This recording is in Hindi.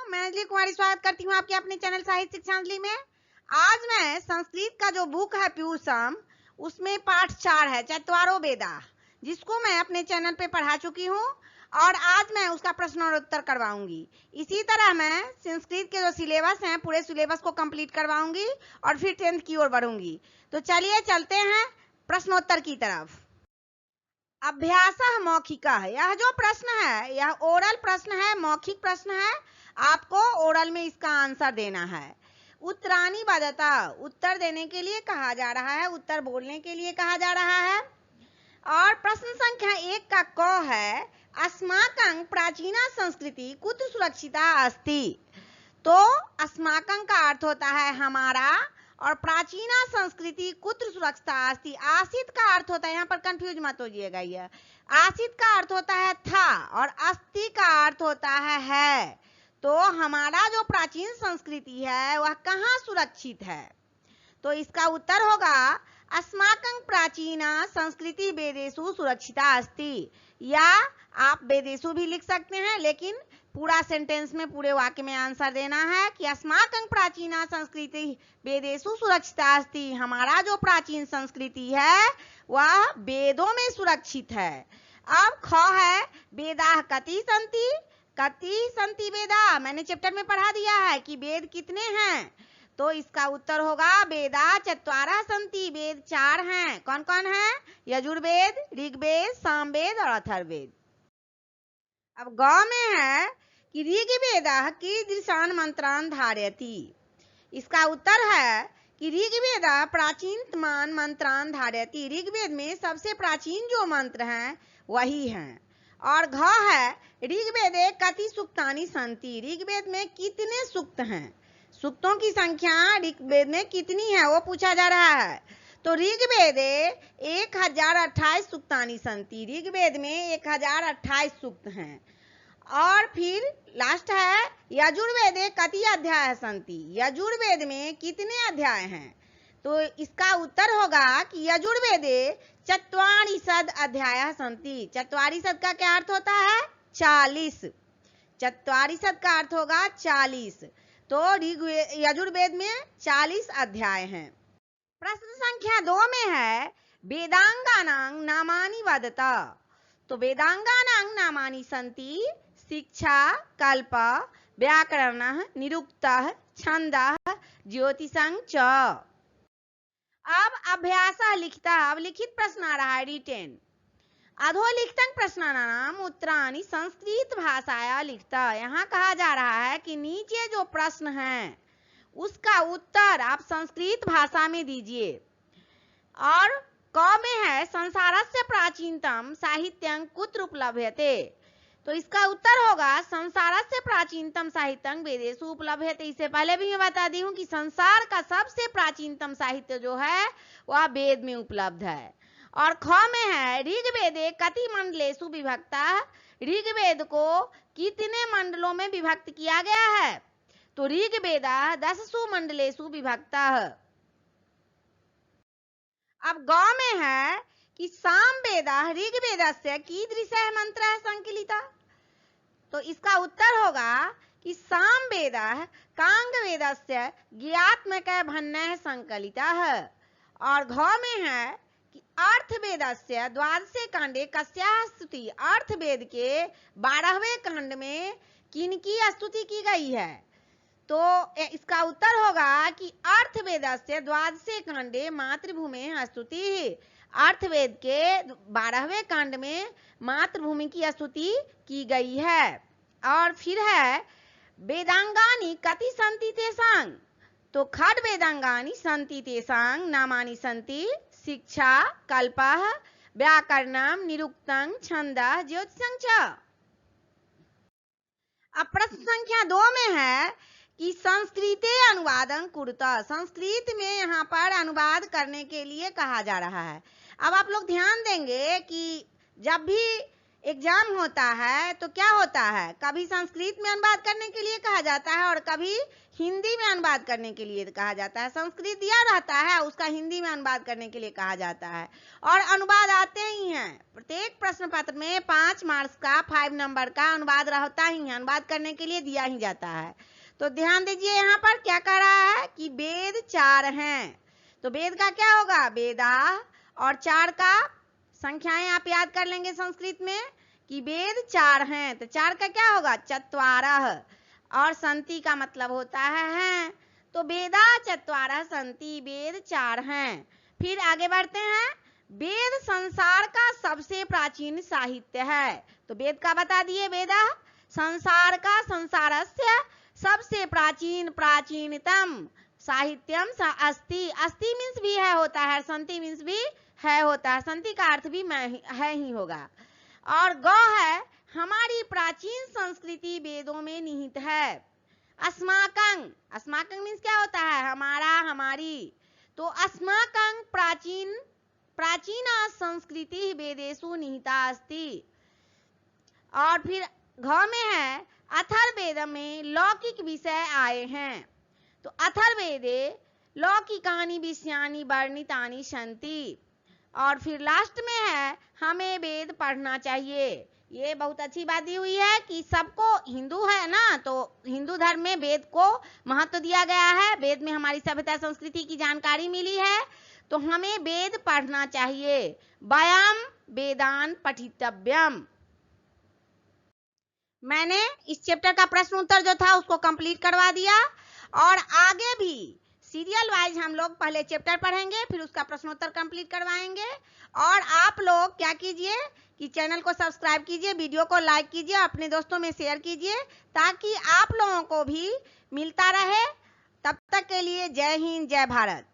मैं अंजलि कुमारी स्वागत करती हूँ आपके अपने चैनल साहित्य शिक्षा अंजलि में। आज मैं संस्कृत का जो बुक है प्यूसम, उसमें पाठ 4 है चत्वारो वेदा, जिसको मैं अपने चैनल पे पढ़ा चुकी हूँ और आज मैं उसका प्रश्न और उत्तर करवाऊंगी। इसी तरह मैं संस्कृत के जो सिलेबस हैं पूरे सिलेबस को कंप्लीट करवाऊंगी और फिर 10th की ओर बढ़ूंगी। तो चलिए चलते हैं प्रश्नोत्तर की तरफ। अभ्यासः मौखिकः, यह जो प्रश्न है यह ओरल प्रश्न है, मौखिक प्रश्न है। आपको ओरल में इसका आंसर देना है। उत्तराणि वदता, उत्तर देने के लिए कहा जा रहा है, उत्तर बोलने के लिए कहा जा रहा है। और प्रश्न संख्या 1 का क है अस्माकं प्राचीना संस्कृति कुत्र सुरक्षिता अस्ति। तो अस्माकं का अर्थ होता है हमारा और प्राचीना संस्कृति कुत्र सुरक्षिता अस्ति, आसित का अर्थ होता है, यहाँ पर कंफ्यूज मत होइएगा, ये आसित का अर्थ होता है था और अस्ति का अर्थ होता है। तो हमारा जो प्राचीन संस्कृति है वह कहाँ सुरक्षित है? तो इसका उत्तर होगा अस्माकं प्राचीना संस्कृति वेदेषु सुरक्षिता अस्ति, या आप वेदेषु भी लिख सकते हैं, लेकिन पूरा सेंटेंस में पूरे वाक्य में आंसर देना है कि अस्माकं प्राचीना संस्कृति वेदेषु सुरक्षिता अस्ति, हमारा जो प्राचीन संस्कृति है वह वेदों में सुरक्षित है। अब ख है वेदाः कति सन्ति, कति सन्ति वेदा, मैंने चैप्टर में पढ़ा दिया है कि वेद कितने हैं। तो इसका उत्तर होगा वेदा चत्वारः सन्ति, वेद 4 हैं। कौन कौन है? यजुर्वेद, ऋग्वेद, सामवेद और अथर्ववेद। अब ग में है कि ऋग्वेदः कीदृशान् मंत्रान् धारयति। इसका उत्तर है कि ऋग्वेदः प्राचीनतमान् मंत्रान् धारयति, ऋग्वेद में सबसे प्राचीन जो मंत्र हैं वही हैं। और घ है ऋग्वेदे कति सूक्तानि सन्ति, ऋग्वेद में कितने सूक्त हैं, सूक्तों की संख्या ऋग्वेद में कितनी है वो पूछा जा रहा है। तो ऋग्वेदे 1028 सूक्तानि सन्ति, ऋग्वेद में 1028 सूक्त हैं। और फिर लास्ट है यजुर्वेदे कति अध्याय सन्ति, यजुर्वेद में कितने अध्याय हैं। तो इसका उत्तर होगा कि यजुर्वेदे चत्वारिंशत् अध्यायः सन्ति, चत्वारिंशत् का क्या अर्थ होता है? 40, चत्वारिंशत् का अर्थ होगा 40। तो यजुर्वेद में 40 अध्याय हैं। प्रश्न संख्या 2 में है वेदांगानां नामानि वदता। तो वेदांगानां नामानि सन्ति शिक्षा, कल्प, व्याकरणः, निरुक्तः, छन्दः, ज्योतिषं च। अब अभ्यासः लिखितः, अब लिखित प्रश्न आ रहा है रिटेन। अधोलिखितं प्रश्नानाम् उत्तराणि संस्कृत भाषाया लिखितः, यहाँ कहा जा रहा है कि नीचे जो प्रश्न है उसका उत्तर आप संस्कृत भाषा में दीजिए। और क में है संसारस्य प्राचीनतम साहित्यं कुत्र उपलभ्यते। तो इसका उत्तर होगा संसारस्य प्राचीनतम साहित्यं वेदेषु उपलभ्यते। इससे पहले भी मैं बता दी हूँ कि संसार का सबसे प्राचीनतम साहित्य जो है वह वेद में उपलब्ध है। और ख में है ऋग्वेदे कति मंडलेषु विभक्ता, ऋग्वेद को कितने मंडलों में विभक्त किया गया है। तो ऋग्वेदः 10 मंडलेषु विभक्तः। अब ग में है कि सामवेदः ऋग्वेदस्य कीदृशः मंत्रः संकलितः। तो इसका उत्तर होगा कि सामवेदः कांगवेदस्य ज्ञात्मकः भन्नः संकलितः। और घ में है कि अर्थवेदस्य द्वादशे कांडे कस्याः स्तुति, अर्थवेद के 12वें कांड में किनकी स्तुति की गई है। तो इसका उत्तर होगा कि अर्थवेदस्य द्वादशे कांडे मातृभूमेः स्तुतिः, अर्थवेद के 12वें कांड में मातृभूमि की स्तुति की गई है। और फिर है वेदांगानि कति सन्ति तेषां। तो खड वेदांगानि सन्ति तेषां नामानि सन्ति शिक्षा, कल्पः, व्याकरणं, निरुक्तं, छन्दः, ज्योतिषं च। अब प्रश्न संख्या 2 में है कि संस्कृते अनुवादं कुरुतः, संस्कृत में यहाँ पर अनुवाद करने के लिए कहा जा रहा है। अब आप लोग ध्यान देंगे कि जब भी एग्जाम होता है तो क्या होता है, कभी संस्कृत में अनुवाद करने के लिए कहा जाता है और कभी हिंदी में अनुवाद करने के लिए कहा जाता है। संस्कृत दिया रहता है, उसका हिंदी में अनुवाद करने के लिए कहा जाता है और अनुवाद आते ही हैं। प्रत्येक प्रश्न पत्र में 5 मार्क्स का 5 नंबर का अनुवाद रहता ही है, अनुवाद करने के लिए दिया ही जाता है। तो ध्यान दीजिए, यहाँ पर क्या कह रहा है कि वेद 4 हैं। तो वेद का क्या होगा, वेदा, और 4 का संख्याएं आप याद कर लेंगे संस्कृत में कि वेद 4 हैं, तो 4 का क्या होगा, चत्वारः, और संति का मतलब होता है। तो वेदा चत्वारः संति, वेद 4 हैं। फिर आगे बढ़ते हैं, वेद संसार का सबसे प्राचीन साहित्य है। तो वेद का बता दिए, वेदा संसार का, संसारस्य सबसे प्राचीन, प्राचीनतम साहित्यम अस्ति, अस्ति मीन्स भी है होता है, संति मीन्स भी है होता है, संति का अर्थ भी है ही होगा। और ग है, हमारी प्राचीन संस्कृति वेदों में निहित है। अस्माकं, अस्माकं मीन्स क्या होता है, हमारा, हमारी। तो अस्माकं प्राचीन, प्राचीना संस्कृति वेदेषु निहिता अस्ति। और फिर घ में है, अथर्ववेद में लौकिक विषय आए हैं। तो अथर्ववेदे लौकिकानि विषयानि वर्णितानि सन्ति। और फिर लास्ट में है, हमें वेद पढ़ना चाहिए। ये बहुत अच्छी बात दी हुई है कि सबको, हिंदू है ना, तो हिंदू धर्म में वेद को महत्व दिया गया है। वेद में हमारी सभ्यता संस्कृति की जानकारी मिली है, तो हमें वेद पढ़ना चाहिए। वयम वेदान पठितव्यम। मैंने इस चैप्टर का प्रश्न उत्तर जो था उसको कंप्लीट करवा दिया, और आगे भी सीरियल वाइज हम लोग पहले चैप्टर पढ़ेंगे, फिर उसका प्रश्नोत्तर कंप्लीट करवाएंगे। और आप लोग क्या कीजिए कि चैनल को सब्सक्राइब कीजिए, वीडियो को लाइक कीजिए, अपने दोस्तों में शेयर कीजिए, ताकि आप लोगों को भी मिलता रहे। तब तक के लिए जय हिंद, जय भारत।